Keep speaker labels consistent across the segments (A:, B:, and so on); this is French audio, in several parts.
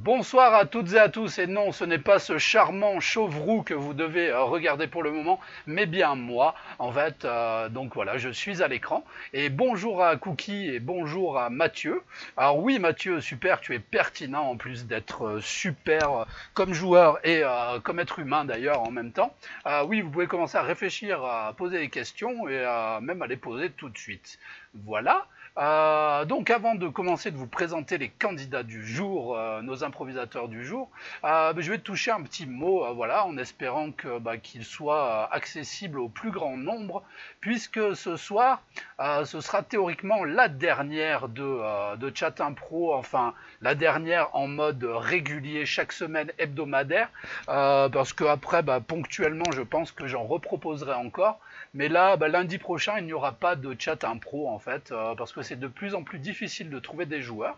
A: Bonsoir à toutes et à tous, et non, ce n'est pas ce charmant chauve-roux que vous devez regarder pour le moment, mais bien moi, en fait, donc voilà, je suis à l'écran, et bonjour à Cookie et bonjour à Mathieu. Alors oui Mathieu, super, tu es pertinent en plus d'être super comme joueur et comme être humain d'ailleurs en même temps. Oui, vous pouvez commencer à réfléchir, à poser des questions et même à les poser tout de suite. Voilà. Donc avant de commencer de vous présenter les candidats du jour, nos improvisateurs du jour, je vais toucher un petit mot, voilà, en espérant que qu'il soit accessible au plus grand nombre, puisque ce soir, ce sera théoriquement la dernière de Chat Impro, enfin la dernière en mode régulier chaque semaine hebdomadaire, parce que après, ponctuellement, je pense que j'en reproposerai encore. Mais là, lundi prochain, il n'y aura pas de chat impro en fait, parce que c'est de plus en plus difficile de trouver des joueurs.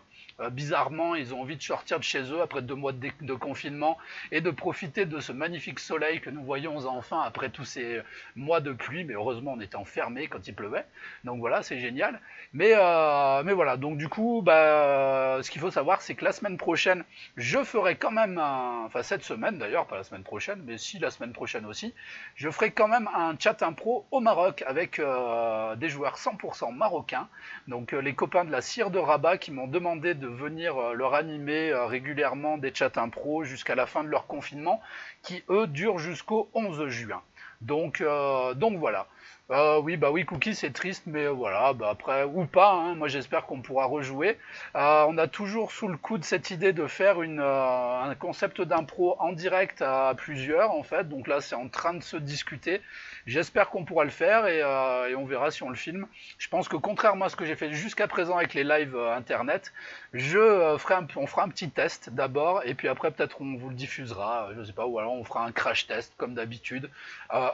A: Bizarrement, ils ont envie de sortir de chez eux après 2 mois de confinement et de profiter de ce magnifique soleil que nous voyons enfin après tous ces mois de pluie. Mais heureusement, on était enfermés quand il pleuvait. Donc voilà, c'est génial. Mais voilà, donc du coup, ce qu'il faut savoir, c'est que la semaine prochaine, je ferai quand même, enfin cette semaine d'ailleurs, pas la semaine prochaine, mais si la semaine prochaine aussi, je ferai quand même un chat impro au Maroc avec des joueurs 100% marocains. Donc les copains de la Cire de Rabat qui m'ont demandé de venir leur animer régulièrement des chats impro jusqu'à la fin de leur confinement, qui eux durent jusqu'au 11 juin. Donc voilà. Oui, Cookie, c'est triste, mais voilà, après, ou pas, hein, moi j'espère qu'on pourra rejouer. On a toujours sous le coude cette idée de faire un concept d'impro en direct à plusieurs, en fait, donc là c'est en train de se discuter. J'espère qu'on pourra le faire et on verra si on le filme. Je pense que contrairement à ce que j'ai fait jusqu'à présent avec les lives internet, on fera un petit test d'abord, et puis après peut-être on vous le diffusera, je sais pas, ou alors on fera un crash test comme d'habitude.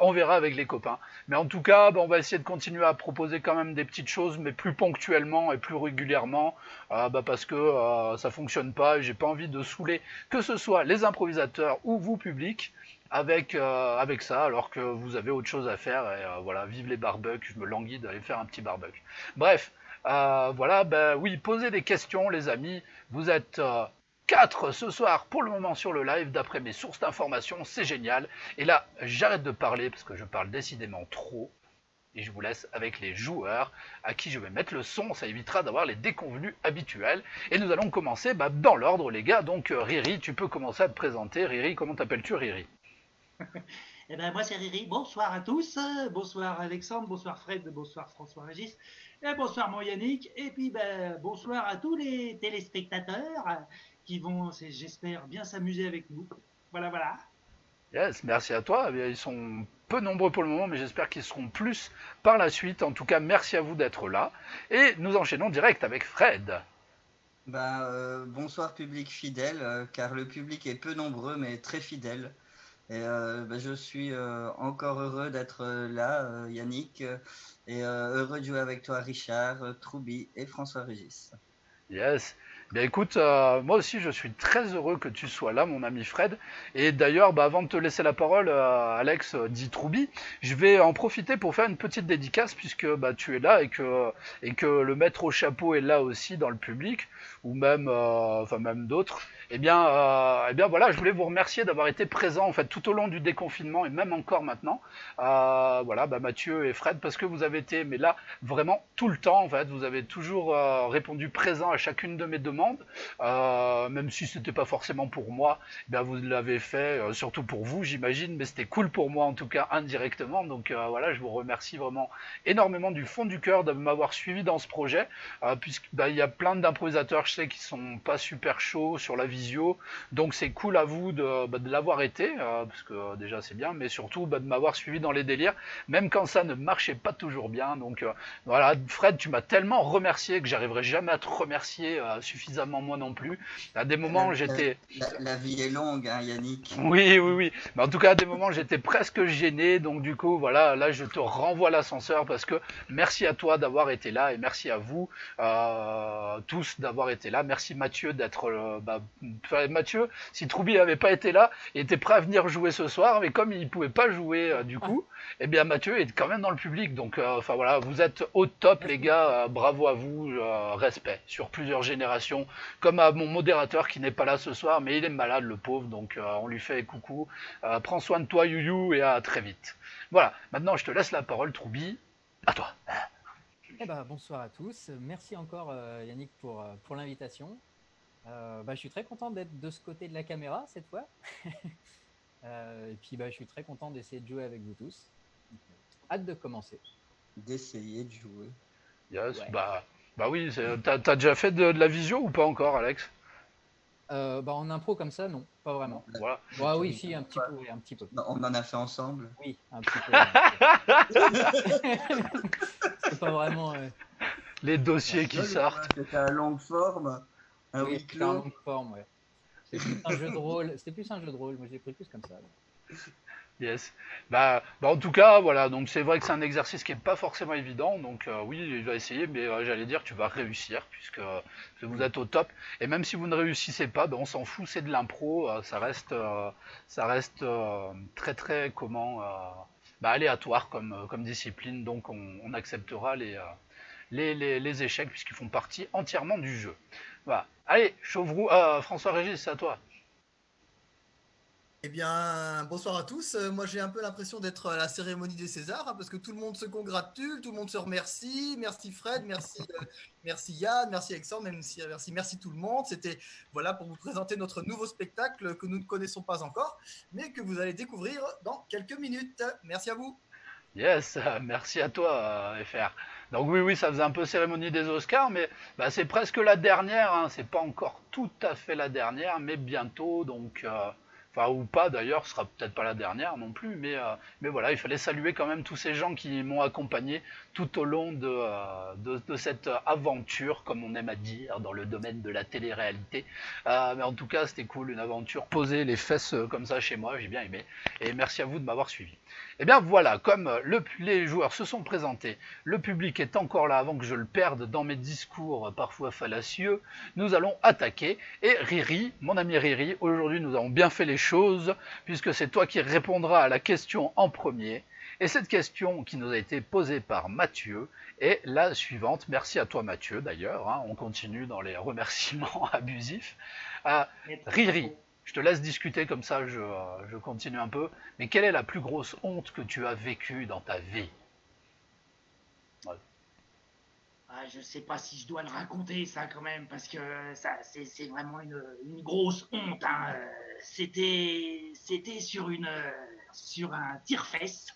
A: On verra avec les copains. Mais en tout cas, on va essayer de continuer à proposer quand même des petites choses, mais plus ponctuellement et plus régulièrement, parce que ça fonctionne pas et j'ai pas envie de saouler que ce soit les improvisateurs ou vous public avec ça, alors que vous avez autre chose à faire. Et voilà, vive les barbecues, je me languis d'aller faire un petit barbecue. Bref, voilà, oui, posez des questions, les amis. Vous êtes 4 ce soir pour le moment sur le live, d'après mes sources d'information, c'est génial. Et là, j'arrête de parler parce que je parle décidément trop. Et je vous laisse avec les joueurs à qui je vais mettre le son, ça évitera d'avoir les déconvenus habituels. Et nous allons commencer dans l'ordre, les gars. Donc Riri, tu peux commencer à te présenter. Riri, comment t'appelles-tu, Riri?
B: Eh ben, moi, c'est Riri. Bonsoir à tous. Bonsoir Alexandre. Bonsoir Fred. Bonsoir François-Régis. Et bonsoir mon Yannick. Et puis, bonsoir à tous les téléspectateurs qui vont, j'espère, bien s'amuser avec nous. Voilà, voilà.
A: Yes, merci à toi. Eh bien, ils sont peu nombreux pour le moment, mais j'espère qu'ils seront plus par la suite. En tout cas, merci à vous d'être là. Et nous enchaînons direct avec Fred.
C: Bonsoir public fidèle, car le public est peu nombreux mais très fidèle. Et je suis encore heureux d'être là, Yannick, et heureux de jouer avec toi, Richard, Troubi et François-Régis.
A: Yes. Bien écoute, moi aussi je suis très heureux que tu sois là, mon ami Fred. Et d'ailleurs, avant de te laisser la parole, Alex dit Troubi, je vais en profiter pour faire une petite dédicace puisque tu es là et que le maître au chapeau est là aussi dans le public, ou même, enfin même d'autres. Eh bien voilà, je voulais vous remercier d'avoir été présent en fait tout au long du déconfinement et même encore maintenant. Voilà, Mathieu et Fred, parce que vous avez été, mais là vraiment tout le temps en fait, vous avez toujours répondu présent à chacune de mes demandes, même si c'était pas forcément pour moi, vous l'avez fait surtout pour vous j'imagine, mais c'était cool pour moi en tout cas indirectement, donc voilà, je vous remercie vraiment énormément du fond du cœur de m'avoir suivi dans ce projet, puisqu'il y a plein d'improvisateurs je sais qui sont pas super chauds sur la visio, donc c'est cool à vous de l'avoir été, parce que déjà c'est bien, mais surtout de m'avoir suivi dans les délires, même quand ça ne marchait pas toujours bien, donc voilà, Fred, tu m'as tellement remercié que j'arriverai jamais à te remercier suffisamment moi non plus. À des
C: La,
A: moments,
C: la-
A: j'étais...
C: la vie est longue, hein, Yannick.
A: Oui, oui, oui. Mais en tout cas, à des moments, j'étais presque gêné. Donc du coup, voilà, là, je te renvoie l'ascenseur parce que merci à toi d'avoir été là et merci à vous tous d'avoir été là. Merci Mathieu d'être... Mathieu, si Troubi n'avait pas été là, il était prêt à venir jouer ce soir, mais comme il pouvait pas jouer du coup, eh bien Mathieu est quand même dans le public. Donc voilà, vous êtes au top les gars, bravo à vous, respect sur plusieurs générations l'émission, comme à mon modérateur qui n'est pas là ce soir, mais il est malade le pauvre, donc on lui fait coucou. Prends soin de toi Youyou et à très vite. Voilà, maintenant je te laisse la parole Troubi, à toi.
D: Eh ben, bonsoir à tous. Merci encore Yannick pour l'invitation. Je suis très content d'être de ce côté de la caméra cette fois. Et puis je suis très content d'essayer de jouer avec vous tous. Hâte de commencer.
C: D'essayer de jouer.
A: Yes,
D: Ouais.
A: bah oui, t'as déjà fait de la visio ou pas encore Alex?
D: En impro comme ça, non, pas vraiment.
A: Voilà.
D: Oui, si, un petit peu, oui, un petit peu.
C: Non, on en a fait ensemble.
D: Oui, un petit peu. C'est pas vraiment.
A: Les dossiers qui sortent.
C: C'était un long forme, un
D: Oui,
C: huis
D: c'était en
C: clos.
D: longue forme, ouais. C'était plus un jeu de rôle. C'était plus un jeu de rôle. Moi, j'ai pris plus comme ça.
A: Yes. En tout cas, voilà. Donc c'est vrai que c'est un exercice qui est pas forcément évident. Donc oui, il va essayer, mais j'allais dire, tu vas réussir puisque vous êtes au top. Et même si vous ne réussissez pas, on s'en fout, c'est de l'impro. Ça reste très très aléatoire comme discipline. Donc on acceptera les échecs puisqu'ils font partie entièrement du jeu. Voilà. Allez, Chauvrou, François-Régis, c'est à toi.
E: Eh bien, bonsoir à tous. Moi, j'ai un peu l'impression d'être à la cérémonie des Césars, parce que tout le monde se congratule, tout le monde se remercie. Merci Fred, merci Yann, merci Alexandre, merci tout le monde. C'était pour vous présenter notre nouveau spectacle que nous ne connaissons pas encore, mais que vous allez découvrir dans quelques minutes. Merci à vous.
A: Yes, merci à toi, FR. Donc oui, ça faisait un peu cérémonie des Oscars, mais c'est presque la dernière, hein. C'est pas encore tout à fait la dernière, mais bientôt, donc... Enfin, ou pas d'ailleurs, ce sera peut-être pas la dernière non plus, mais voilà, il fallait saluer quand même tous ces gens qui m'ont accompagné tout au long de cette aventure, comme on aime à dire, dans le domaine de la télé-réalité. Mais en tout cas, c'était cool, une aventure posée, les fesses comme ça chez moi, j'ai bien aimé. Et merci à vous de m'avoir suivi. Et bien voilà, comme les joueurs se sont présentés, le public est encore là avant que je le perde dans mes discours parfois fallacieux, nous allons attaquer. Et Riri, mon ami Riri, aujourd'hui nous avons bien fait les choses, puisque c'est toi qui répondras à la question en premier. Et cette question qui nous a été posée par Mathieu est la suivante. Merci à toi Mathieu d'ailleurs, hein, on continue dans les remerciements abusifs. Riri, je te laisse discuter comme ça, je continue un peu. Mais quelle est la plus grosse honte que tu as vécue dans ta vie?
B: Je sais pas si je dois le raconter ça quand même, parce que ça c'est vraiment une grosse honte. Hein. C'était sur un tire-fesse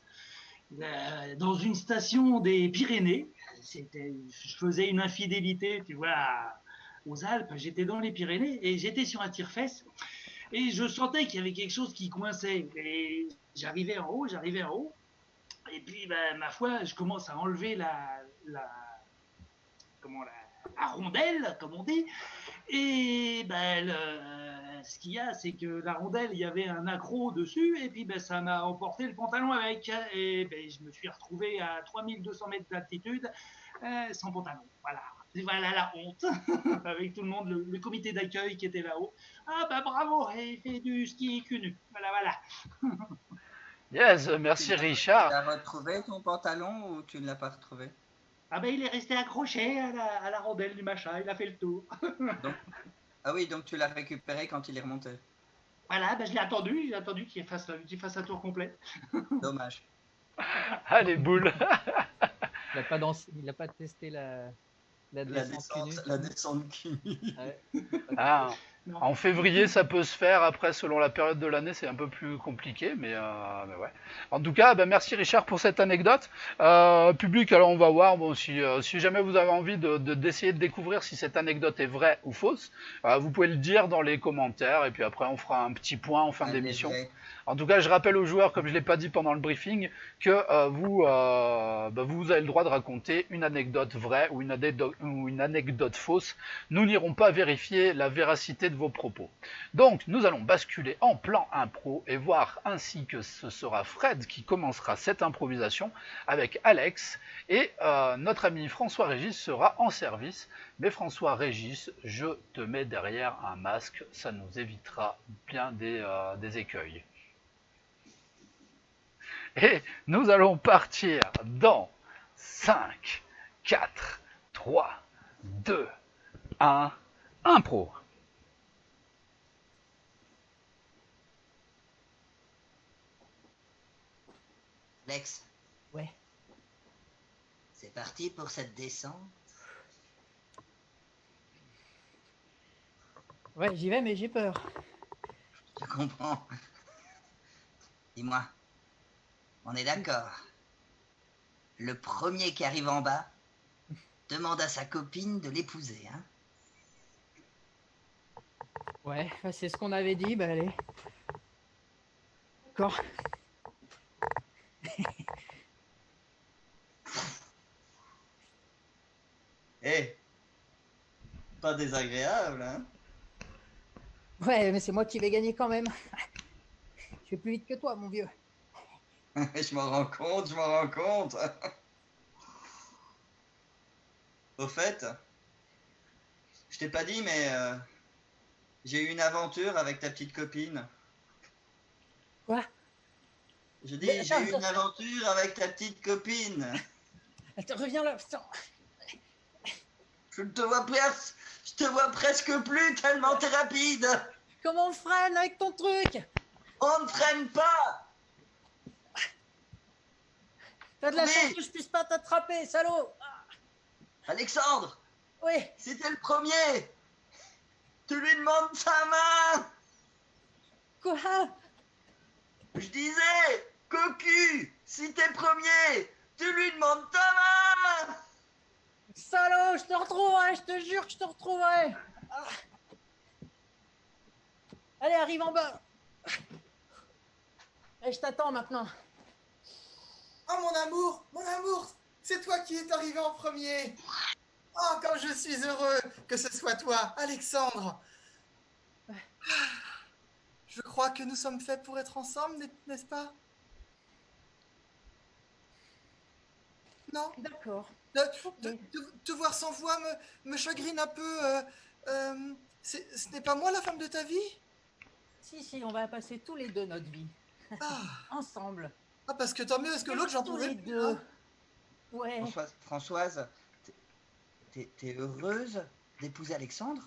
B: dans une station des Pyrénées. Je faisais une infidélité, tu vois, aux Alpes. J'étais dans les Pyrénées et j'étais sur un tire-fesse. Et je sentais qu'il y avait quelque chose qui coinçait. Et j'arrivais en haut. Et puis, ma foi, je commence à enlever la rondelle, comme on dit. Et ce qu'il y a, c'est que la rondelle, il y avait un accroc dessus. Et puis, ça m'a emporté le pantalon avec. Et je me suis retrouvé à 3200 mètres d'altitude sans pantalon. Voilà la honte, avec tout le monde, le comité d'accueil qui était là-haut. Bravo, il fait du ski cul nu. Voilà.
A: Yes, merci Richard.
C: Tu as retrouvé ton pantalon ou tu ne l'as pas retrouvé?
B: Il est resté accroché à la rondelle du machin, il a fait le tour.
C: Donc tu l'as récupéré quand il est remonté.
B: Voilà, je l'ai attendu qu'il fasse un tour complet.
C: Dommage.
A: Allez, boule.
D: Il n'a pas testé la
C: descente cul nu.
D: Ouais.
A: En février, ça peut se faire. Après, selon la période de l'année, c'est un peu plus compliqué, mais ouais. En tout cas, merci Richard pour cette anecdote. Public, alors on va voir. Bon, si jamais vous avez envie d'essayer de découvrir si cette anecdote est vraie ou fausse, vous pouvez le dire dans les commentaires, et puis après, on fera un petit point en fin d'émission. En tout cas, je rappelle aux joueurs, comme je ne l'ai pas dit pendant le briefing, que vous avez le droit de raconter une anecdote vraie ou une anecdote fausse. Nous n'irons pas vérifier la véracité de vos propos. Donc, nous allons basculer en plan impro et voir ainsi que ce sera Fred qui commencera cette improvisation avec Alex et notre ami François-Régis sera en service. Mais François-Régis, je te mets derrière un masque, ça nous évitera bien des écueils. Et nous allons partir dans 5, 4, 3, 2, 1, Impro.
C: Lex,
D: Ouais.
C: c'est parti pour cette descente.
D: Ouais, j'y vais, mais j'ai peur.
C: Je comprends. Dis-moi, on est d'accord. Le premier qui arrive en bas demande à sa copine de l'épouser, hein?
D: Ouais, bah, c'est ce qu'on avait dit, bah allez. D'accord.
C: Eh, pas désagréable, hein?
D: Ouais, mais c'est moi qui vais gagner quand même. Je vais plus vite que toi, mon vieux.
C: Je m'en rends compte, je m'en rends compte. Au fait, je t'ai pas dit, mais j'ai eu une aventure avec ta petite copine.
D: Quoi?
C: Je dis, j'ai eu
D: Attends,
C: une aventure avec ta petite copine.
D: attends, reviens là, putain.
C: Je te vois presque plus tellement t'es rapide.
D: Comment on freine avec ton truc?
C: On ne freine pas.
D: T'as de la
C: Oui.
D: chance que je puisse pas t'attraper, salaud.
C: Alexandre,
D: Oui.
C: si t'es le premier, tu lui demandes sa main.
D: Quoi?
C: Je disais, cocu, si t'es premier, tu lui demandes ta main.
D: Salaud, je te retrouverai, je te jure que je te retrouverai. Ah. Allez, arrive en bas. Et je t'attends maintenant.
E: Oh mon amour, c'est toi qui es arrivé en premier. Oh, comme je suis heureux que ce soit toi, Alexandre. Je crois que nous sommes faits pour être ensemble, n'est-ce pas? Non?
D: D'accord.
E: De,
D: Ok.
E: te voir sans voix me chagrine un peu. Ce n'est pas moi la femme de ta vie?
D: Si, on va passer tous les deux notre vie.
E: Ah,
D: Ensemble.
E: ah, parce que tant mieux, parce que l'autre, j'en
D: Tous
E: pouvais
D: les
E: plus.
D: deux.
E: Hein.
D: Ouais.
C: Françoise, t'es heureuse d'épouser Alexandre?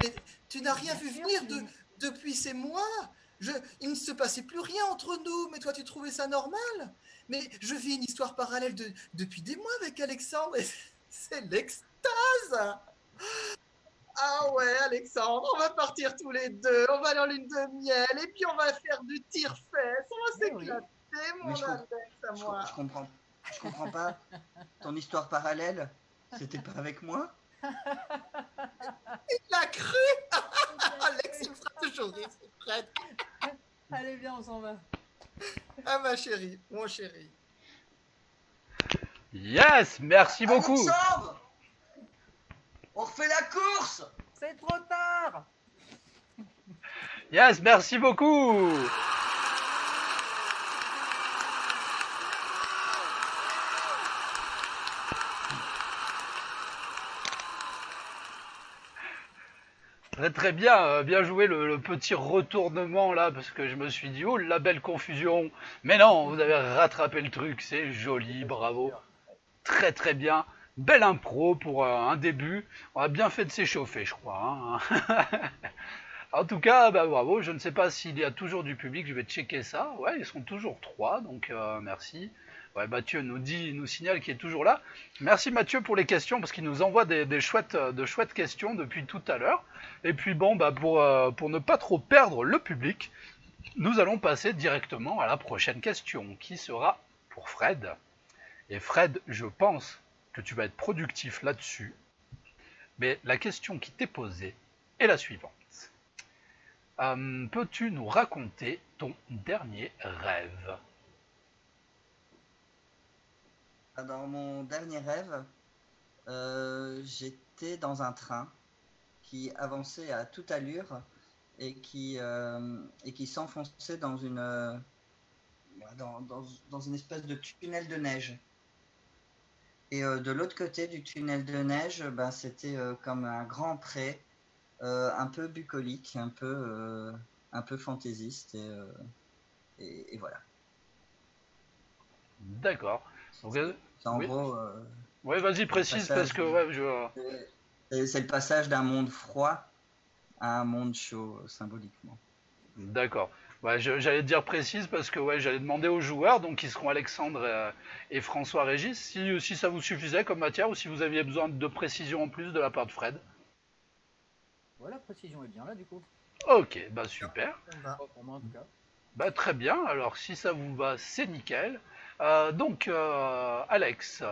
E: Mais tu n'as rien
D: Bien
E: vu
D: sûr,
E: venir
D: je suis-
E: depuis ces mois. Il ne se passait plus rien entre nous, mais toi, tu trouvais ça normal. Mais je vis une histoire parallèle depuis des mois avec Alexandre, et c'est l'extase. Ah ouais, Alexandre, on va partir tous les deux, on va aller en lune de miel, et puis on va faire du tire-fesse, on va
D: Eh oui.
E: s'éclater,
C: Mais
E: mon Alex, à moi.
C: je comprends pas. Ton histoire parallèle, c'était pas avec moi?
E: Il l'a cru. Alex, il me fera toujours rire, c'est Fred.
D: Allez, viens, on s'en va.
E: Ah ma chérie, mon chéri.
A: Yes, merci beaucoup.
C: Alexandre, on refait la course.
D: C'est trop tard.
A: Yes, merci beaucoup. Très très bien, bien joué le petit retournement là, parce que je me suis dit, oh la belle confusion. Mais non, vous avez rattrapé le truc, c'est joli, bravo. Très très bien. Belle impro pour un début. On a bien fait de s'échauffer, je crois. Hein. En tout cas, bah, bravo. Je ne sais pas s'il y a toujours du public. Je vais checker ça. Ouais, ils sont toujours trois, donc merci. Ouais, Mathieu nous signale qu'il est toujours là. Merci Mathieu pour les questions parce qu'il nous envoie de chouettes questions depuis tout à l'heure. Et puis bon, bah pour ne pas trop perdre le public, nous allons passer directement à la prochaine question, qui sera pour Fred. Et Fred, je pense que tu vas être productif là-dessus. Mais la question qui t'est posée est la suivante. Peux-tu nous raconter ton dernier rêve?
C: Dans mon dernier rêve, j'étais dans un train qui avançait à toute allure et qui s'enfonçait dans une espèce de tunnel de neige. Et de l'autre côté du tunnel de neige, ben, c'était comme un grand pré, un peu bucolique, un peu fantaisiste. Et voilà.
A: D'accord. Donc,
C: C'est en
A: oui,
C: gros
A: ouais, vas-y,
C: le
A: précise parce
C: passage
A: que ouais, je.
C: C'est le passage d'un monde froid à un monde chaud, symboliquement.
A: D'accord. Ouais, j'allais dire précise parce que ouais, j'allais demander aux joueurs, donc qui seront Alexandre et François Régis, si ça vous suffisait comme matière ou si vous aviez besoin de précision en plus de la part de Fred.
D: Voilà, précision est bien là du coup.
A: Ok, bah super.
E: Ça me va.
D: Pas pour moi en tout cas.
A: Bah très bien, alors si ça vous va, c'est nickel. Donc Alex,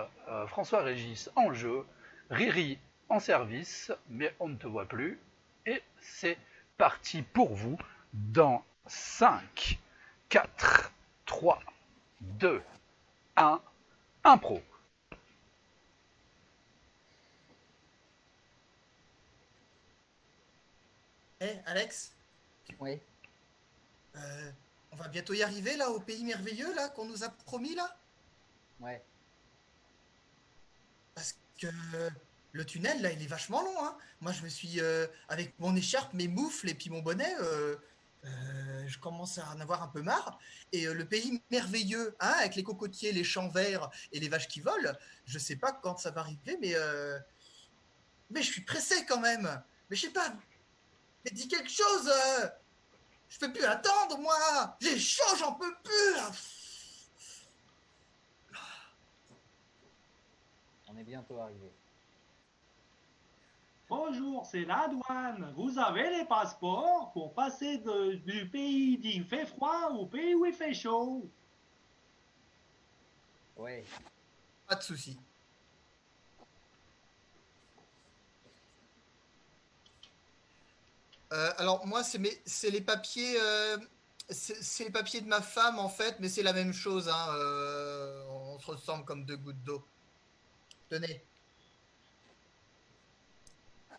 A: François Régis en jeu, Riri en service, mais on ne te voit plus. Et c'est parti pour vous dans 5, 4, 3, 2, 1, impro.
E: Alex,
D: Oui.
E: euh, on va bientôt y arriver là au pays merveilleux là qu'on nous a promis là?
D: Ouais.
E: Parce que le tunnel là il est vachement long hein. Moi je me suis avec mon écharpe, mes moufles et puis mon bonnet, je commence à en avoir un peu marre. Et le pays merveilleux, hein, avec les cocotiers, les champs verts et les vaches qui volent, je sais pas quand ça va arriver, mais je suis pressé quand même. Mais je sais pas, mais dis quelque chose. Je peux plus attendre, moi. J'ai chaud, j'en peux plus. Là.
D: On est bientôt arrivé.
B: Bonjour, c'est la douane. Vous avez les passeports pour passer du pays où il fait froid au pays où il fait chaud.
D: Ouais.
E: Pas de souci. Alors moi, c'est les papiers, c'est les papiers de ma femme en fait, mais c'est la même chose. Hein, on se ressemble comme deux gouttes d'eau. Tenez.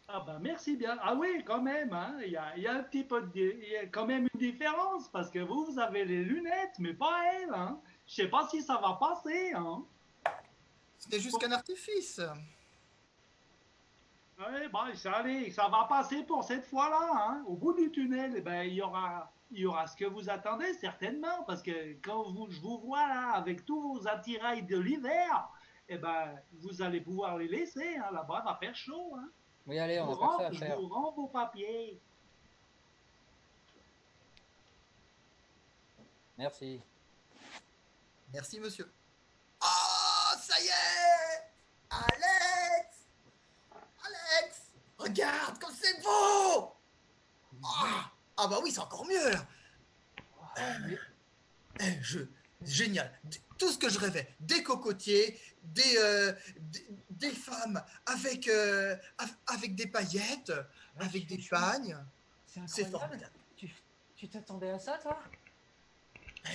B: Ah ben merci bien. Ah oui, quand même, hein, il y a un petit peu il y a quand même une différence parce que vous avez les lunettes, mais pas elle. Hein. Je sais pas si ça va passer. Hein.
E: C'était juste qu'un artifice.
B: Oui, bon, allez, ça va passer pour cette fois-là. Hein. Au bout du tunnel, eh ben, il y aura ce que vous attendez certainement, parce que quand je vous vois là avec tous vos attirails de l'hiver, eh ben, vous allez pouvoir les laisser. Hein. Là-bas, va faire chaud. Hein.
D: Oui, allez, on n'a pas que ça à
B: Je
D: faire.
B: vous rends vos papiers.
D: Merci.
E: Merci, monsieur. Oh, ça y est! Alex! Alex! Regarde comme c'est beau! Ah bah oui, c'est encore mieux là. Je, génial. Tout ce que je rêvais. Des cocotiers, des femmes avec des paillettes, avec des pagnes.
D: C'est
E: C'est
D: incroyable.
E: formidable.
D: Tu t'attendais à ça, toi?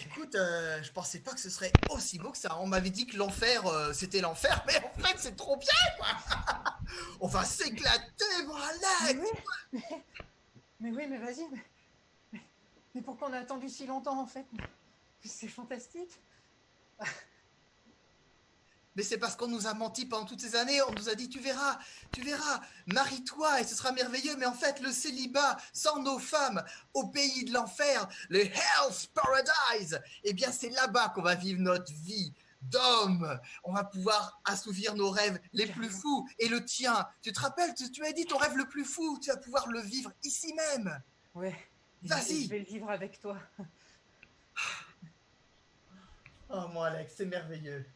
E: Écoute, je pensais pas que ce serait aussi beau que ça. On m'avait dit que l'enfer, c'était l'enfer, mais en fait, c'est trop bien, quoi. On va s'éclater, mon
D: Mais
E: Alex.
D: oui, mais vas-y. Mais pourquoi on a attendu si longtemps, en fait? C'est fantastique.
E: Mais c'est parce qu'on nous a menti pendant toutes ces années. On nous a dit, tu verras, marie-toi et ce sera merveilleux. Mais en fait, le célibat, sans nos femmes, au pays de l'enfer, le Hell's Paradise, eh bien, c'est là-bas qu'on va vivre notre vie d'homme. On va pouvoir assouvir nos rêves les plus fous. Et le tien, tu te rappelles, tu m'as dit ton rêve le plus fou, tu vas pouvoir le vivre ici même.
D: Ouais.
E: Vas-y.
D: Je vais le vivre avec toi.
E: Oh, mon Alex, c'est merveilleux.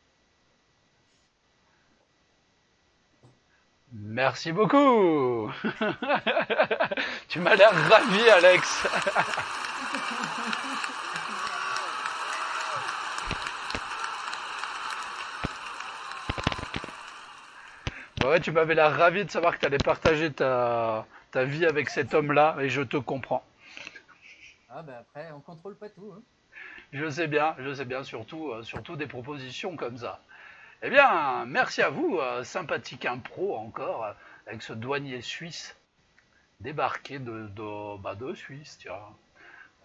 A: Merci beaucoup. Tu m'as l'air ravi, Alex. Ouais, tu m'avais l'air ravi de savoir que tu allais partager ta vie avec cet homme-là, et je te comprends.
D: Ah bah après, on contrôle pas tout. Hein.
A: Je sais bien, surtout des propositions comme ça. Eh bien, merci à vous, sympathique impro encore, avec ce douanier suisse débarqué de Suisse, tiens.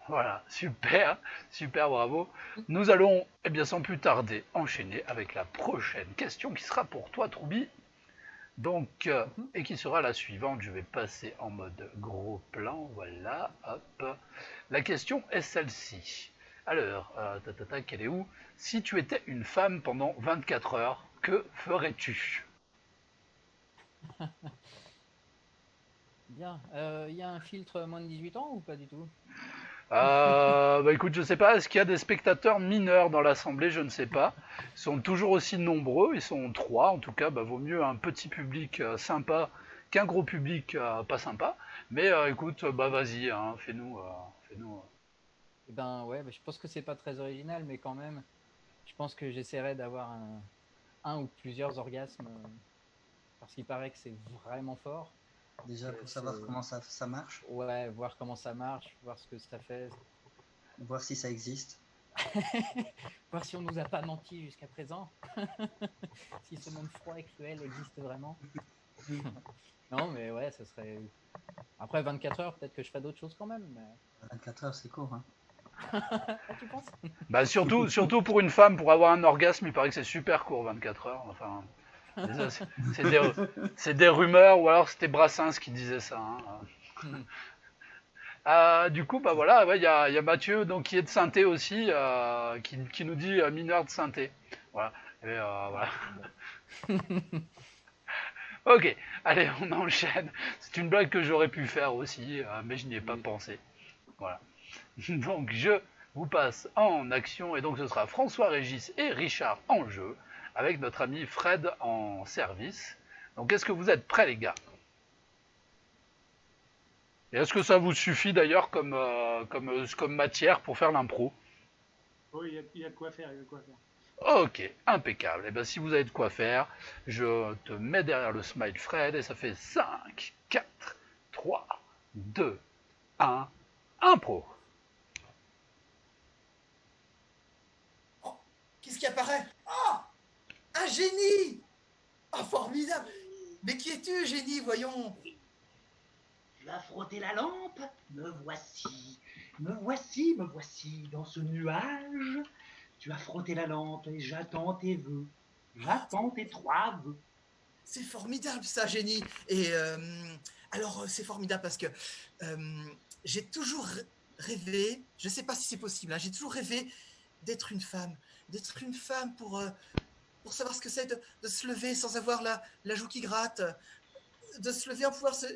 A: Voilà, super, super, bravo. Nous allons, eh bien, sans plus tarder, enchaîner avec la prochaine question qui sera pour toi, Troubi. Donc, et qui sera la suivante. Je vais passer en mode gros plan, voilà, hop. La question est celle-ci. Alors, elle est où? Si tu étais une femme pendant 24 heures, que ferais-tu?
D: Bien. Il y a un filtre moins de 18 ans ou pas du tout?
A: Bah écoute, je sais pas, est-ce qu'il y a des spectateurs mineurs dans l'Assemblée? Je ne sais pas. Ils sont toujours aussi nombreux, ils sont trois, en tout cas, bah, vaut mieux un petit public sympa qu'un gros public pas sympa. Mais écoute, bah vas-y, hein, fais-nous.
D: Eh ben ouais, bah, je pense que c'est pas très original, mais quand même, je pense que j'essaierai d'avoir un ou plusieurs orgasmes, parce qu'il paraît que c'est vraiment fort.
C: Déjà
D: Que
C: pour savoir
D: c'est...
C: comment ça marche,
D: Ouais, voir comment ça marche, voir ce que ça fait,
C: voir si ça existe.
D: voir si on nous a pas menti jusqu'à présent, si ce monde froid et cruel existe vraiment. Non, mais ouais, ce serait. Après 24 heures, peut-être que je ferai d'autres choses quand même. Mais...
C: 24 heures, c'est court, hein.
D: Ah, tu penses?
A: Bah surtout pour une femme, pour avoir un orgasme, il paraît que c'est super court, 24 heures. Enfin, c'est des rumeurs, ou alors c'était Brassens qui disait ça. Hein. Du coup, bah voilà, ouais, il y a Mathieu donc, qui est de Sainté aussi, qui nous dit mineur de Sainté. Voilà. Et, voilà. Ok, allez, on enchaîne. C'est une blague que j'aurais pu faire aussi, mais je n'y ai pas pensé. Voilà. Donc je vous passe en action, et donc ce sera François Régis et Richard en jeu, avec notre ami Fred en service. Donc est-ce que vous êtes prêts les gars? Et est-ce que ça vous suffit d'ailleurs comme matière pour faire l'impro?
B: Oui, il y a de quoi faire, il y a de quoi faire.
A: Ok, impeccable. Et bien si vous avez de quoi faire, je te mets derrière le smile Fred et ça fait 5, 4, 3, 2, 1, impro.
E: Oh, qu'est-ce qui apparaît? Oh, un génie! Oh, formidable! Mais qui es-tu, génie? Voyons.
B: Tu as frotté la lampe? Me voici dans ce nuage. Tu as frotté la lampe et j'attends tes vœux. J'attends tes 3 vœux.
E: C'est formidable ça, génie. Et alors, c'est formidable parce que j'ai toujours rêvé, je ne sais pas si c'est possible, hein, j'ai toujours rêvé d'être une femme pour savoir ce que c'est de se lever sans avoir la joue qui gratte, de se lever en pouvoir se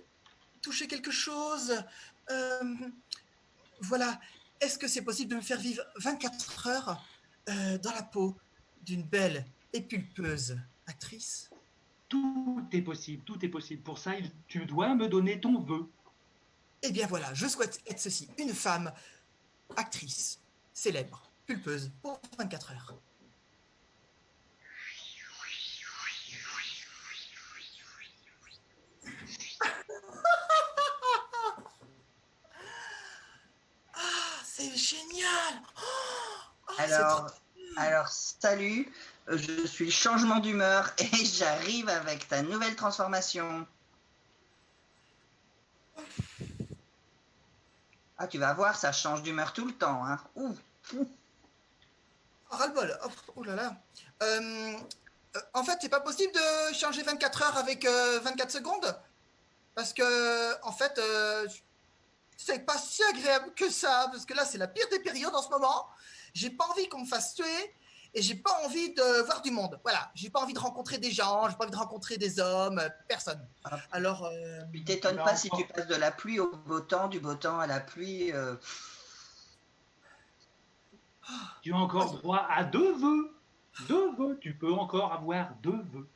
E: toucher quelque chose. Euh, voilà. Est-ce que c'est possible de me faire vivre 24 heures dans la peau d'une belle et pulpeuse actrice?
B: Tout est possible, tout est possible. Pour ça, tu dois me donner ton vœu.
E: Eh bien voilà, je souhaite être ceci, une femme actrice, célèbre, pulpeuse, pour 24 heures. Ah, c'est génial! Oh, c'est trop...
C: Alors, salut, je suis changement d'humeur et j'arrive avec ta nouvelle transformation. Ah, tu vas voir, ça change d'humeur tout le temps, hein. Ouh.
E: Oh, ras-le-bol. Oh là là. En fait, c'est pas possible de changer 24 heures avec 24 secondes? Parce que, en fait, c'est pas si agréable que ça. Parce que là, c'est la pire des périodes en ce moment. J'ai pas envie qu'on me fasse tuer. Et j'ai pas envie de voir du monde. Voilà. J'ai pas envie de rencontrer des gens. J'ai pas envie de rencontrer des hommes. Personne.
C: Ah,
E: Alors.
C: puis t'étonnes pas si tu passes de la pluie au beau temps, du beau temps à la pluie.
B: Tu as encore droit à 2 vœux. 2 vœux. Tu peux encore avoir 2 vœux.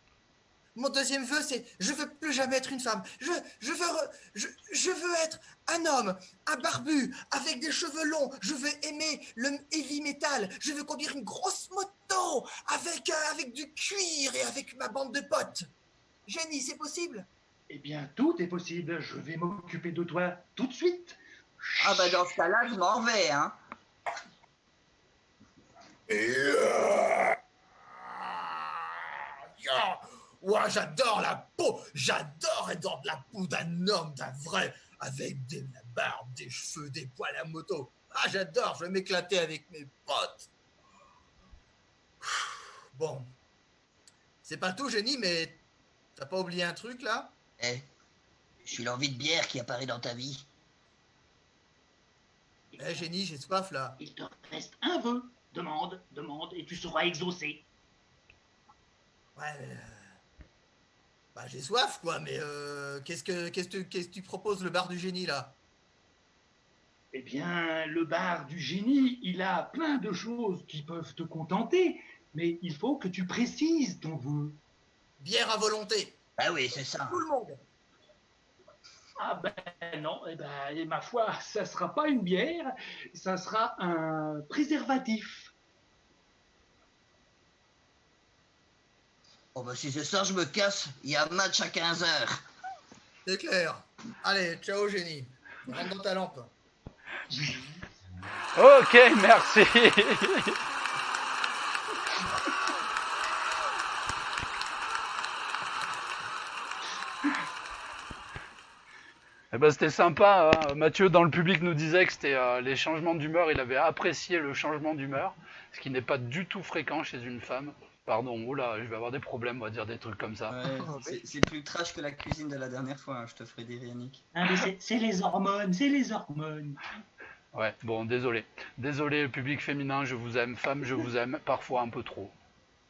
E: Mon deuxième vœu, c'est je veux plus jamais être une femme. Je veux être un homme, un barbu, avec des cheveux longs. Je veux aimer le heavy metal. Je veux conduire une grosse moto avec du cuir et avec ma bande de potes. Génie, c'est possible?
B: Eh bien, tout est possible. Je vais m'occuper de toi tout de suite.
C: Ah bah dans ce cas-là, je m'en vais, hein.
E: Ouais, j'adore la peau. J'adore être dans de la peau d'un homme, d'un vrai, avec de la barbe, des cheveux, des poils à moto. Ah, j'adore. Je vais m'éclater avec mes potes. Bon, c'est pas tout, génie, mais t'as pas oublié un truc là?
C: Eh, je suis l'envie de bière qui apparaît dans ta vie.
E: Eh, génie, j'ai soif là.
B: Il te reste un vœu. Demande, demande, et tu seras exaucé.
E: Ouais, Bah, j'ai soif, quoi, mais qu'est-ce que tu proposes, le bar du génie, là?
B: Eh bien, le bar du génie, il a plein de choses qui peuvent te contenter, mais il faut que tu précises ton vœu.
E: Bière à volonté.
C: Ah oui, c'est ça.
E: Tout le monde.
B: Ah ben non, eh ben, et ma foi, ça sera pas une bière, ça sera un préservatif.
C: Oh bah si c'est ça, je me casse. Il y a un match à 15h.
E: C'est clair. Allez, ciao, génie. Rentre dans ta lampe.
A: Ok, merci. Eh ben, c'était sympa, hein. Mathieu dans le public nous disait que c'était les changements d'humeur, il avait apprécié le changement d'humeur, ce qui n'est pas du tout fréquent chez une femme. Pardon, oula, je vais avoir des problèmes, on va dire des trucs comme ça.
C: Ouais, c'est plus trash que la cuisine de la dernière fois, hein, je te ferai dire, Yannick.
B: Ah, mais c'est les hormones, c'est les hormones.
A: Ouais, bon, désolé. Désolé, le public féminin, je vous aime. Femme, je vous aime, parfois un peu trop.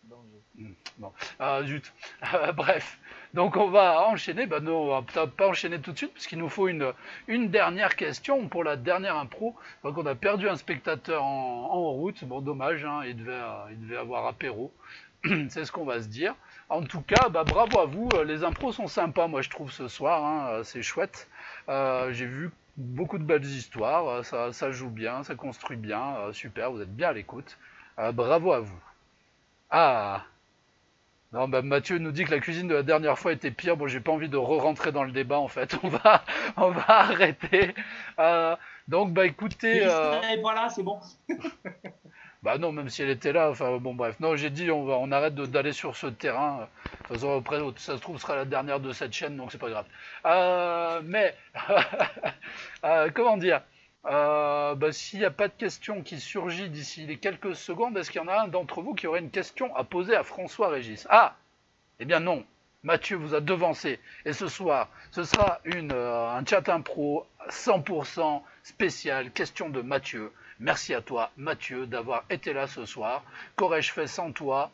D: Danger.
A: Bon, ah, zut. Bref, donc on va enchaîner. Bah non, on va peut-être pas enchaîner tout de suite, parce qu'il nous faut une dernière question pour la dernière impro. Donc on a perdu un spectateur en route. Bon, dommage, hein, il devait avoir apéro. C'est ce qu'on va se dire. En tout cas, bah, bravo à vous. Les impros sont sympas, moi je trouve, ce soir. Hein, c'est chouette. J'ai vu beaucoup de belles histoires. Ça joue bien, ça construit bien. Super, vous êtes bien à l'écoute. Bravo à vous. Ah, non, bah Mathieu nous dit que la cuisine de la dernière fois était pire. Bon, j'ai pas envie de re-rentrer dans le débat en fait. On va arrêter. Euh, donc, bah écoutez,
B: Et voilà, c'est bon.
A: bah non, même si elle était là. Enfin, bon, bref. Non, j'ai dit, on arrête d'aller sur ce terrain. De toute façon, après, ça se trouve, ce sera la dernière de cette chaîne, donc c'est pas grave. Mais, comment dire? Bah, s'il n'y a pas de question qui surgit d'ici les quelques secondes, est-ce qu'il y en a un d'entre vous qui aurait une question à poser à François Régis? Ah, eh bien non, Mathieu vous a devancé. Et ce soir, ce sera un chat impro 100% spécial, question de Mathieu. Merci à toi, Mathieu, d'avoir été là ce soir. Qu'aurais-je fait sans toi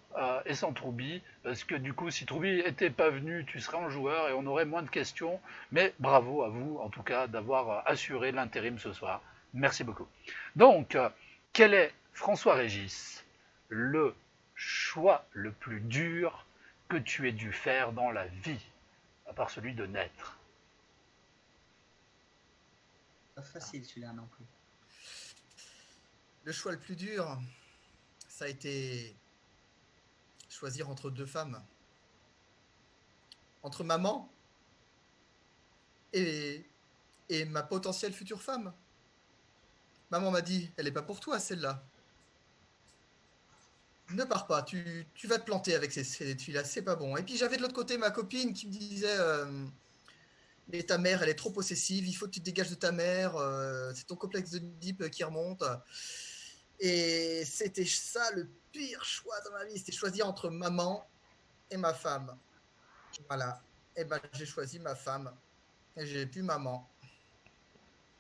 A: et sans Troubi? Parce que du coup, si Troubi n'était pas venu, tu serais en joueur et on aurait moins de questions. Mais bravo à vous, en tout cas, d'avoir assuré l'intérim ce soir. Merci beaucoup. Donc, quel est, François Régis, le choix le plus dur que tu aies dû faire dans la vie, à part celui de naître?
C: Pas facile celui-là non plus.
E: Le choix le plus dur, ça a été choisir entre deux femmes. Entre maman et ma potentielle future femme. Maman m'a dit, elle n'est pas pour toi celle-là. Ne pars pas, tu vas te planter avec ces filles-là, c'est pas bon. Et puis j'avais de l'autre côté ma copine qui me disait, mais ta mère, elle est trop possessive, il faut que tu te dégages de ta mère, c'est ton complexe de Deep qui remonte. Et c'était ça le pire choix dans ma vie, c'était choisir entre maman et ma femme. Voilà. Et ben j'ai choisi ma femme et j'ai plus maman.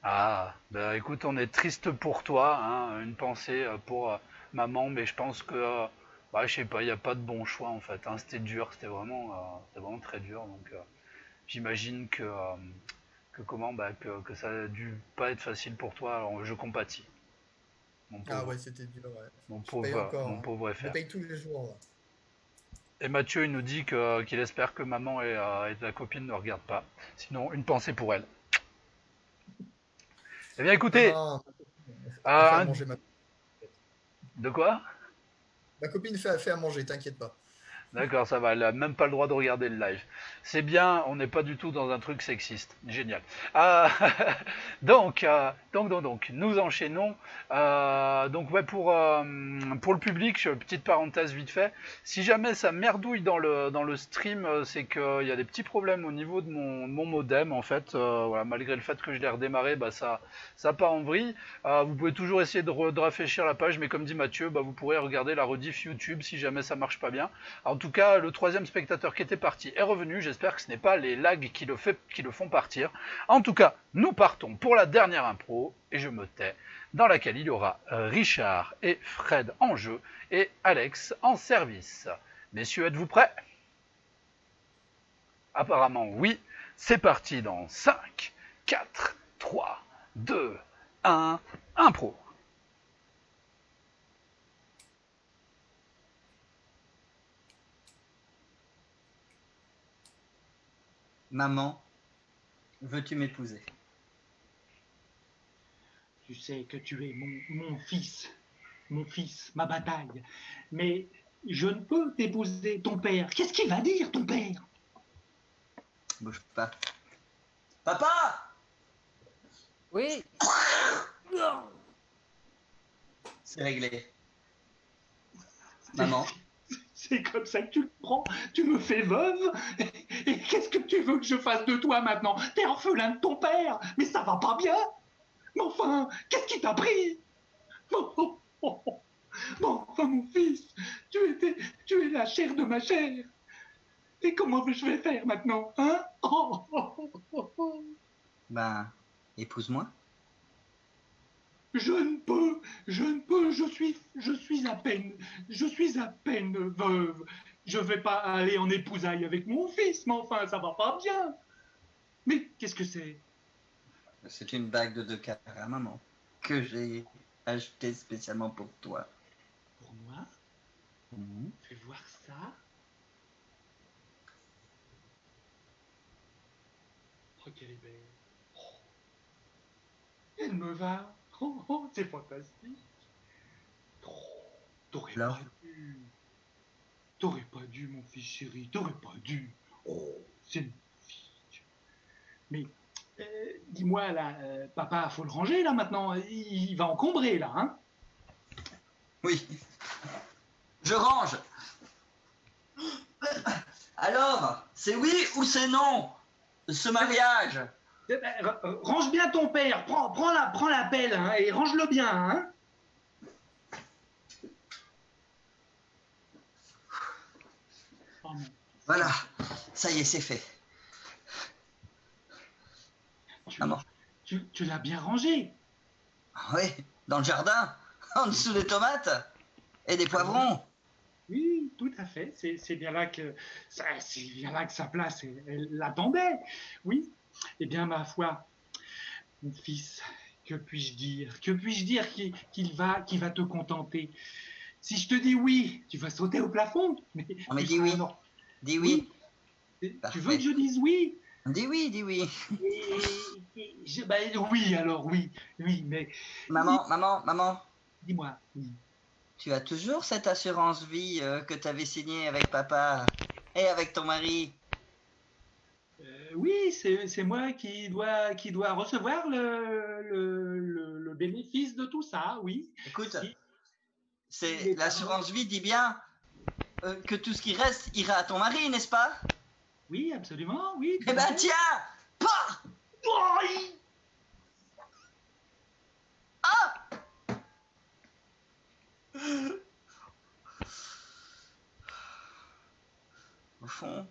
A: Ah, bah écoute, on est triste pour toi, hein, une pensée pour maman, mais je pense que, bah, je sais pas, il n'y a pas de bon choix en fait, hein, c'était dur, c'était vraiment très dur, donc j'imagine que comment, bah, que ça a dû pas être facile pour toi, alors je compatis, mon
E: Ah
A: pauvre,
E: ouais, c'était dur, ouais. Je paye encore,
A: mon
E: hein.
A: pauvre
E: Je le
A: FR.
E: paye tous les jours. Ouais.
A: Et Mathieu, il nous dit qu'il espère que maman et la copine ne regardent pas. Sinon, une pensée pour elle. Eh bien,
E: Non,
A: écoutez,
E: non, elle fait à
A: un-
E: manger
A: de quoi?
E: ma copine fait à manger, t'inquiète pas.
A: D'accord, ça va, elle a même pas le droit de regarder le live. C'est bien, on n'est pas du tout dans un truc sexiste. Génial. Ah, donc, nous enchaînons. Donc, ouais, pour le public, petite parenthèse vite fait. Si jamais ça merdouille dans le stream, c'est qu'il y a des petits problèmes au niveau de mon modem, en fait. Voilà, malgré le fait que je l'ai redémarré, bah, ça part en vrille. Vous pouvez toujours essayer de rafraîchir la page, mais comme dit Mathieu, bah, vous pourrez regarder la rediff YouTube si jamais ça marche pas bien. En tout cas, le troisième spectateur qui était parti est revenu. J'espère que ce n'est pas les lags qui le font partir. En tout cas, nous partons pour la dernière impro, et je me tais, dans laquelle il y aura Richard et Fred en jeu, et Alex en service. Messieurs, êtes-vous prêts? Apparemment, oui. C'est parti dans 5, 4, 3, 2, 1, impro.
C: Maman, veux-tu m'épouser?
B: Tu sais que tu es mon fils, ma bataille. Mais je ne peux t'épouser, ton père. Qu'est-ce qu'il va dire, ton père?
C: Bouge pas. Papa!
D: Oui.
C: C'est réglé. Maman,
B: C'est comme ça que tu le prends. Tu me fais veuve. Et qu'est-ce que tu veux que je fasse de toi maintenant? T'es orphelin de ton père. Mais ça va pas bien. Mais enfin, qu'est-ce qui t'a pris? Oh, oh, oh. Bon, enfin, mon fils, tu es la chair de ma chair. Et comment je vais faire maintenant, hein? Oh, oh, oh, oh.
C: ben, épouse-moi.
B: Je ne peux, je suis à peine veuve. Je vais pas aller en épousailles avec mon fils, mais enfin, ça va pas bien. Mais qu'est-ce que c'est?
C: C'est une bague de 2 carats, maman, que j'ai achetée spécialement pour toi.
B: Pour moi? Fais voir ça. Oh, qu'elle est belle. Oh. Elle me va. Oh, oh, c'est fantastique. Oh, t'aurais
C: Alors?
B: pas dû. T'aurais pas dû, mon fils chéri. T'aurais pas dû. Oh, c'est magnifique. Mais dis-moi là, papa, faut le ranger là maintenant. Il va encombrer là, hein?
C: Oui. Je range. Alors, c'est oui ou c'est non, ce mariage?
B: Range bien ton père. Prends la pelle hein, et range-le bien, hein? Oh, non.
C: Voilà, ça y est, c'est fait. Maman.
B: Tu l'as bien rangé.
C: Oui, dans le jardin, en dessous des tomates et des poivrons.
B: Oui, tout à fait. C'est bien là que sa place, elle l'attendait. Oui. Eh bien, ma foi, mon fils, que puis-je dire? Que puis-je dire qu'il va te contenter? Si je te dis oui, tu vas sauter au plafond. Mais,
C: Non, mais
B: tu
C: dis
B: seras
C: oui.
B: alors-
C: Dis oui.
B: Tu veux que je dise oui?
C: Dis oui, dis oui.
B: Oui, alors oui, mais
C: Maman,
B: dis-moi, oui.
C: tu as toujours cette assurance vie que tu avais signée avec papa et avec ton mari?
B: Oui, c'est moi qui dois recevoir le bénéfice de tout ça, oui.
C: Écoute,
B: Si-
C: c'est l'assurance vie dit bien que tout ce qui reste ira à ton mari, n'est-ce pas?
B: Oui, absolument, oui.
C: Eh ben tiens, pas. Au fond,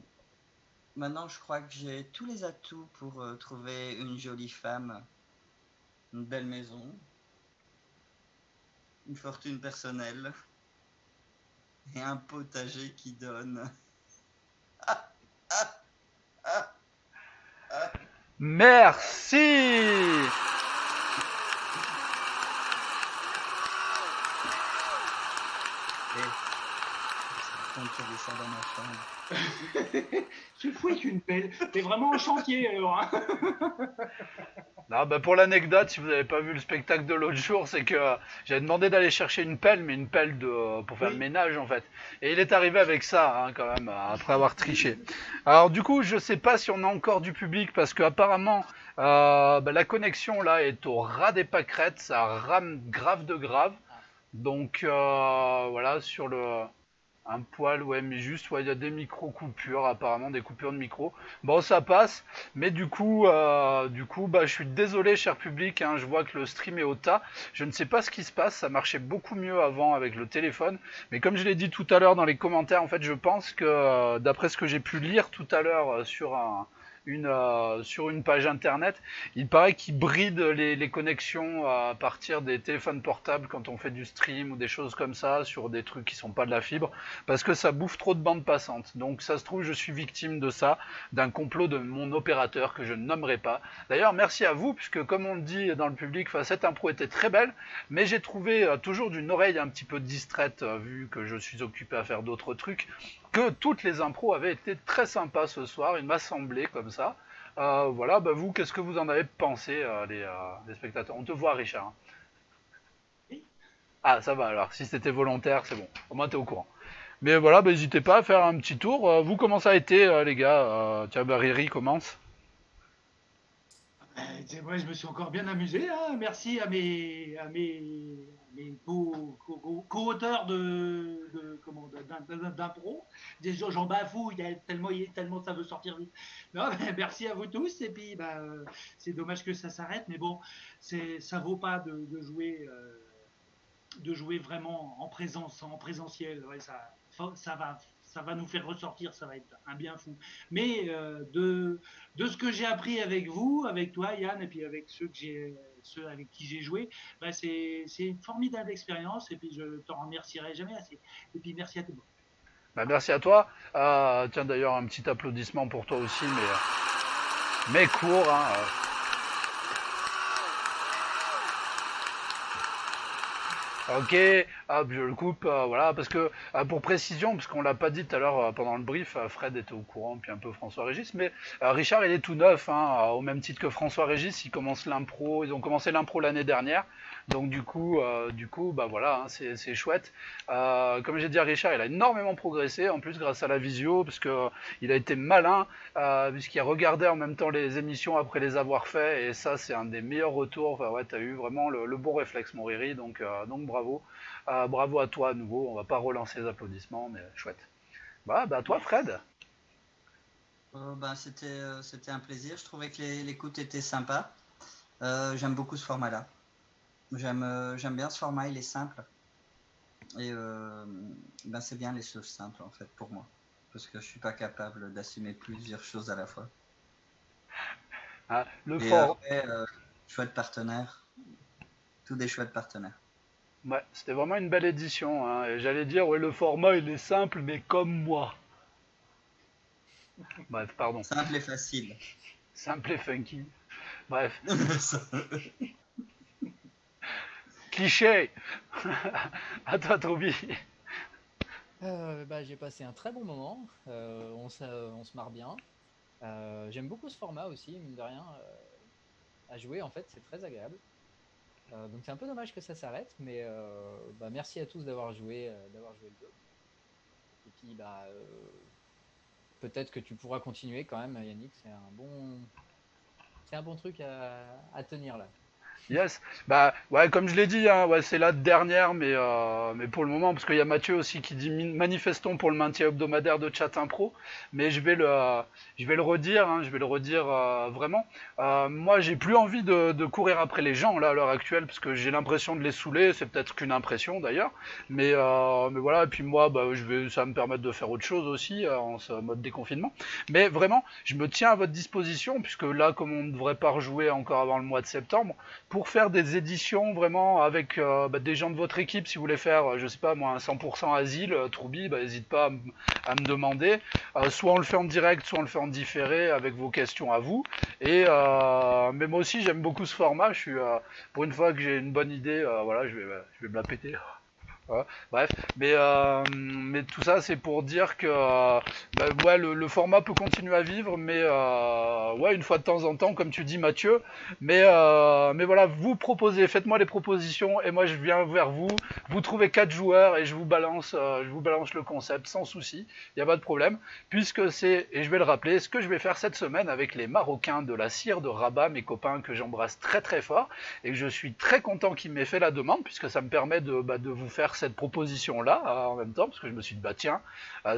C: maintenant je crois que j'ai tous les atouts pour trouver une jolie femme, une belle maison, une fortune personnelle et un potager qui donne.
A: Merci.
C: Quand tu avais ça dans ma chambre.
B: Je fouille une pelle. T'es vraiment en chantier alors. Hein.
A: Non, bah pour l'anecdote, si vous n'avez pas vu le spectacle de l'autre jour, c'est que j'avais demandé d'aller chercher une pelle, mais une pelle pour faire le ménage en fait. Et il est arrivé avec ça, hein, quand même, après avoir triché. Alors du coup, je sais pas si on a encore du public parce que apparemment la connexion là est au ras des pâquerettes, ça rame grave de grave. Donc voilà, sur un poil, ouais, mais juste, ouais, il y a des micro-coupures, apparemment, des coupures de micro. Bon, ça passe, mais bah, je suis désolé, cher public, hein, je vois que le stream est au tas. Je ne sais pas ce qui se passe, ça marchait beaucoup mieux avant avec le téléphone, mais comme je l'ai dit tout à l'heure dans les commentaires, en fait, je pense que, d'après ce que j'ai pu lire tout à l'heure sur une page internet. Il paraît qu'ils brident les connexions à partir des téléphones portables quand on fait du stream ou des choses comme ça sur des trucs qui sont pas de la fibre parce que ça bouffe trop de bandes passantes. Donc ça se trouve je suis victime de ça, d'un complot de mon opérateur que je ne nommerai pas. D'ailleurs merci à vous puisque comme on le dit dans le public, cette impro était très belle, mais j'ai trouvé toujours d'une oreille un petit peu distraite vu que je suis occupé à faire d'autres trucs que toutes les impros avaient été très sympas ce soir, il m'a semblé comme ça. Voilà, vous, qu'est-ce que vous en avez pensé, les spectateurs? On te voit, Richard. Ah, ça va alors, si c'était volontaire, c'est bon, au moins t'es au courant. Mais voilà, n'hésitez pas à faire un petit tour. Vous, comment ça a été, les gars? Tiens, Riri commence.
B: Moi, je me suis encore bien amusé. Hein. Merci à mes co-auteurs d'impro. J'en bafouille tellement ça veut sortir vite. Non, merci à vous tous. Et puis, c'est dommage que ça s'arrête, mais bon, ça vaut pas de jouer vraiment en présentiel. Ouais, ça va nous faire ressortir, ça va être un bien fou. Mais de ce que j'ai appris avec vous, avec toi Yann, et puis avec ceux avec qui j'ai joué, c'est une formidable expérience, et puis je t'en remercierai jamais assez. Et puis merci à tout le monde.
A: Merci à toi. Tiens, d'ailleurs, un petit applaudissement pour toi aussi, mais court. Hein, Ok, hop, je le coupe, voilà, parce que pour précision, parce qu'on l'a pas dit tout à l'heure pendant le brief, Fred était au courant, puis un peu François-Régis, mais Richard il est tout neuf, hein, au même titre que François-Régis, ils ont commencé l'impro l'année dernière, donc du coup, voilà, hein, c'est chouette. Comme j'ai dit à Richard, il a énormément progressé, en plus grâce à la visio, parce que il a été malin, puisqu'il a regardé en même temps les émissions après les avoir fait, et ça c'est un des meilleurs retours. Enfin ouais, t'as eu vraiment le bon réflexe, mon Riri, donc bravo. Bravo à toi à nouveau, on va pas relancer les applaudissements, mais chouette. À toi Fred.
C: C'était un plaisir, je trouvais que l'écoute était sympa. J'aime beaucoup ce format-là. J'aime bien ce format, il est simple. Et c'est bien les choses simples en fait pour moi. Parce que je suis pas capable d'assumer plusieurs choses à la fois. Chouette partenaire. Tous des chouettes partenaires.
A: Ouais, c'était vraiment une belle édition. Hein. Et j'allais dire, ouais, le format il est simple, mais comme moi. Bref, pardon.
C: Simple et facile.
A: Simple et funky. Bref. Cliché. À toi, Toby.
D: J'ai passé un très bon moment. On se marre bien. J'aime beaucoup ce format aussi, mine de rien. À jouer, en fait, c'est très agréable. Donc c'est un peu dommage que ça s'arrête, mais merci à tous d'avoir joué le jeu. Et puis peut-être que tu pourras continuer quand même, Yannick. C'est un bon truc à tenir là.
A: Yes, ouais, comme je l'ai dit, hein, ouais, c'est la dernière, mais pour le moment, parce qu'il y a Mathieu aussi qui dit manifestons pour le maintien hebdomadaire de Chat Impro, mais je vais le redire, hein, vraiment. Moi, j'ai plus envie de courir après les gens là à l'heure actuelle, parce que j'ai l'impression de les saouler, c'est peut-être qu'une impression d'ailleurs, mais voilà. Et puis moi, ça va me permettre de faire autre chose aussi en ce mode déconfinement. Mais vraiment, je me tiens à votre disposition, puisque là, comme on ne devrait pas rejouer encore avant le mois de septembre, pour faire des éditions vraiment avec des gens de votre équipe, si vous voulez faire, je sais pas moi, un 100% asile, Troubi, n'hésite pas à me demander. Soit on le fait en direct, soit on le fait en différé avec vos questions à vous. Et mais moi aussi j'aime beaucoup ce format. Je suis pour une fois que j'ai une bonne idée, voilà, je vais me la péter. Ouais, bref, mais tout ça c'est pour dire que ouais, le format peut continuer à vivre, mais ouais, une fois de temps en temps, comme tu dis Mathieu, mais voilà, vous proposez, faites-moi les propositions et moi je viens vers vous. Vous trouvez 4 joueurs et je vous balance le concept sans souci, il n'y a pas de problème, puisque c'est, et je vais le rappeler, ce que je vais faire cette semaine avec les Marocains de la Cire de Rabat, mes copains que j'embrasse très très fort et que je suis très content qu'ils m'aient fait la demande, puisque ça me permet de vous faire faire cette proposition-là en même temps, parce que je me suis dit, bah tiens,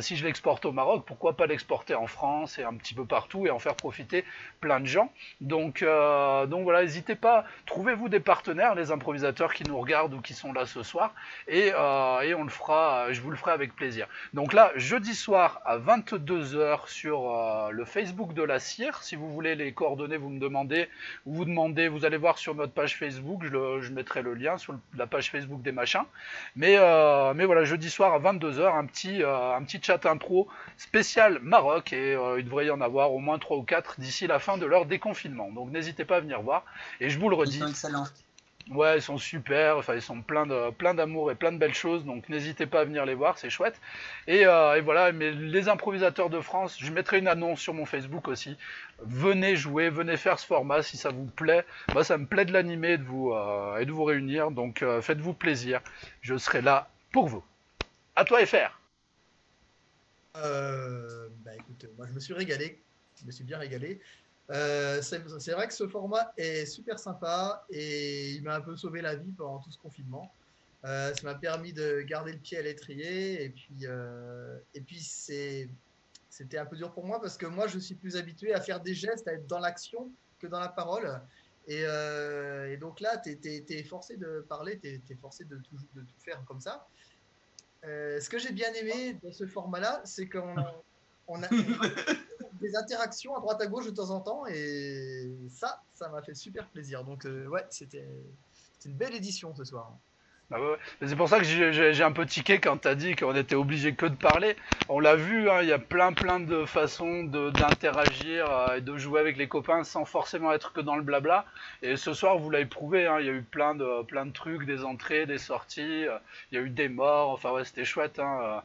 A: si je l'exporte au Maroc, pourquoi pas l'exporter en France et un petit peu partout et en faire profiter plein de gens. Donc voilà, n'hésitez pas, trouvez-vous des partenaires, les improvisateurs qui nous regardent ou qui sont là ce soir, et on le fera, je vous le ferai avec plaisir. Donc là, jeudi soir à 22 h sur le Facebook de la CIR, si vous voulez les coordonnées, vous me demandez, vous allez voir sur notre page Facebook, je mettrai le lien sur la page Facebook des machins. Mais voilà, jeudi soir à 22 h un petit chat impro spécial Maroc, et il devrait y en avoir au moins 3 ou 4 d'ici la fin de leur déconfinement. Donc n'hésitez pas à venir voir, et je vous le redis.
C: Ils sont excellents.
A: Ouais, ils sont super, enfin ils sont plein d'amour et plein de belles choses, donc n'hésitez pas à venir les voir, c'est chouette. Et voilà, mais les improvisateurs de France, je mettrai une annonce sur mon Facebook aussi. Venez jouer, venez faire ce format si ça vous plaît. Moi, ça me plaît de l'animer et de vous réunir, donc faites-vous plaisir. Je serai là pour vous. À toi FR.
E: Écoute, moi je me suis régalé, je me suis bien régalé. C'est vrai que ce format est super sympa et il m'a un peu sauvé la vie pendant tout ce confinement. Ça m'a permis de garder le pied à l'étrier, et puis c'était un peu dur pour moi parce que moi je suis plus habitué à faire des gestes, à être dans l'action que dans la parole. Et donc là, tu es forcé de parler, tu es forcé de tout faire comme ça. Ce que j'ai bien aimé dans ce format-là, c'est qu'on a des interactions à droite à gauche de temps en temps, et ça m'a fait super plaisir. Donc ouais, c'était une belle édition ce soir.
A: Ah ouais. C'est pour ça que j'ai un peu tiqué quand t'as dit qu'on était obligé que de parler. On l'a vu, hein, il y a plein de façons d'interagir et de jouer avec les copains sans forcément être que dans le blabla. Et ce soir, vous l'avez prouvé, hein, il y a eu plein de trucs, des entrées, des sorties, il y a eu des morts. Enfin ouais, c'était chouette. Hein,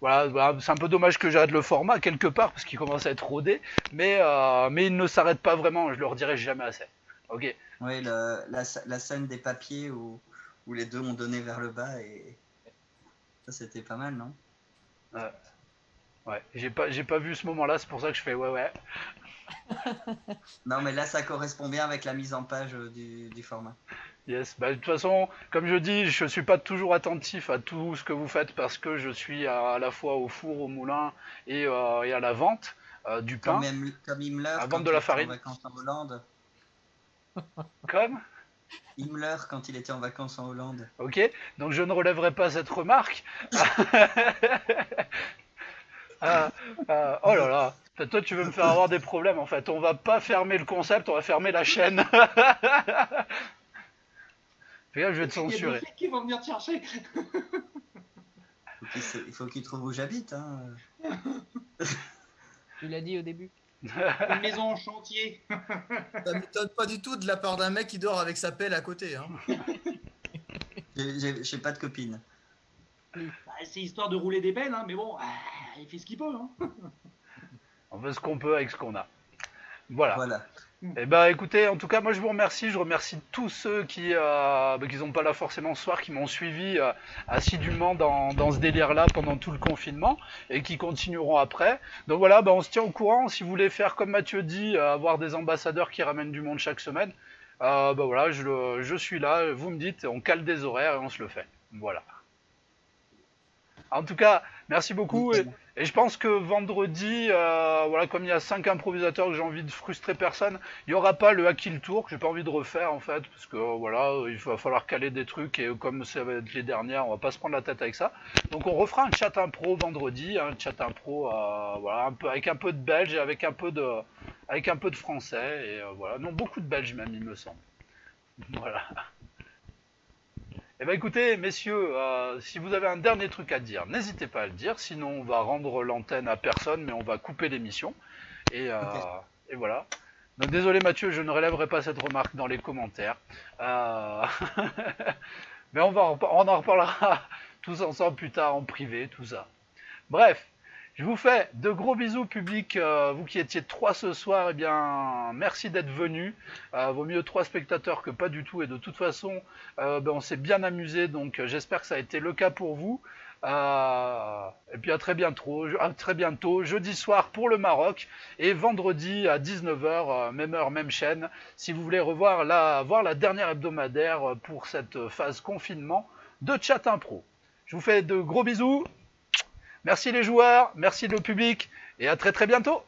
A: voilà, c'est un peu dommage que j'arrête le format quelque part parce qu'il commence à être rodé, mais il ne s'arrête pas vraiment. Je le redirai jamais assez. Ok.
C: Oui, la scène des papiers où les deux ont donné vers le bas, et ça c'était pas mal, non?
A: Ouais, j'ai pas vu ce moment-là, c'est pour ça que je fais ouais.
C: Non, mais là ça correspond bien avec la mise en page du format.
A: Yes, bah de toute façon, comme je dis, je suis pas toujours attentif à tout ce que vous faites parce que je suis à la fois au four, au moulin et à la vente du pain,
C: Comme Himmler,
A: à
C: quand
A: vendre de
C: il
A: la
C: était
A: farine.
C: en vacances en Hollande.
A: Comme
C: Himmler, quand il était en vacances en Hollande.
A: Ok, donc je ne relèverai pas cette remarque. Oh là là, toi tu veux me faire avoir des problèmes en fait. On va pas fermer le concept, on va fermer la chaîne. Fais gaffe, je vais te
B: Il y a
A: une
B: des flics qui vont venir te chercher.
C: Il faut qu'il trouve où j'habite. Hein.
D: Tu l'as dit au début.
B: Une maison en chantier.
E: Ça m'étonne pas du tout de la part d'un mec qui dort avec sa pelle à côté. Hein.
C: J'ai pas de copine.
B: Bah, c'est histoire de rouler des pelles, hein, mais bon, il fait ce qu'il peut. Hein.
A: On fait ce qu'on peut avec ce qu'on a. Voilà.
C: Voilà.
A: Eh ben, écoutez, en tout cas, moi je vous remercie. Je remercie tous ceux qui sont pas là forcément ce soir, qui m'ont suivi assidûment dans ce délire-là pendant tout le confinement et qui continueront après. Donc voilà, on se tient au courant. Si vous voulez faire comme Mathieu dit, avoir des ambassadeurs qui ramènent du monde chaque semaine, voilà, je suis là. Vous me dites, on cale des horaires et on se le fait. Voilà. En tout cas, merci beaucoup. Et je pense que vendredi, voilà, comme il y a 5 improvisateurs que j'ai envie de frustrer personne, il n'y aura pas le Hacky Tour que j'ai pas envie de refaire en fait, parce que voilà, il va falloir caler des trucs et comme ça va être les dernières, on va pas se prendre la tête avec ça. Donc on refera un chat impro vendredi, un chat impro, voilà, avec un peu de belge et avec un peu de français et voilà, non beaucoup de belges même il me semble. Voilà. Eh bien écoutez, messieurs, si vous avez un dernier truc à dire, n'hésitez pas à le dire, sinon on va rendre l'antenne à personne, mais on va couper l'émission. Et voilà. Donc désolé Mathieu, je ne relèverai pas cette remarque dans les commentaires. Mais on en reparlera tous ensemble plus tard en privé, tout ça. Bref. Je vous fais de gros bisous public, vous qui étiez 3 ce soir, eh bien merci d'être venus. Vaut mieux 3 spectateurs que pas du tout, et de toute façon on s'est bien amusé, donc j'espère que ça a été le cas pour vous. Et puis à très bientôt, jeudi soir pour le Maroc et vendredi à 19 h, même heure, même chaîne, si vous voulez voir la dernière hebdomadaire pour cette phase confinement de Chat Impro. Je vous fais de gros bisous. Merci les joueurs, merci le public et à très très bientôt.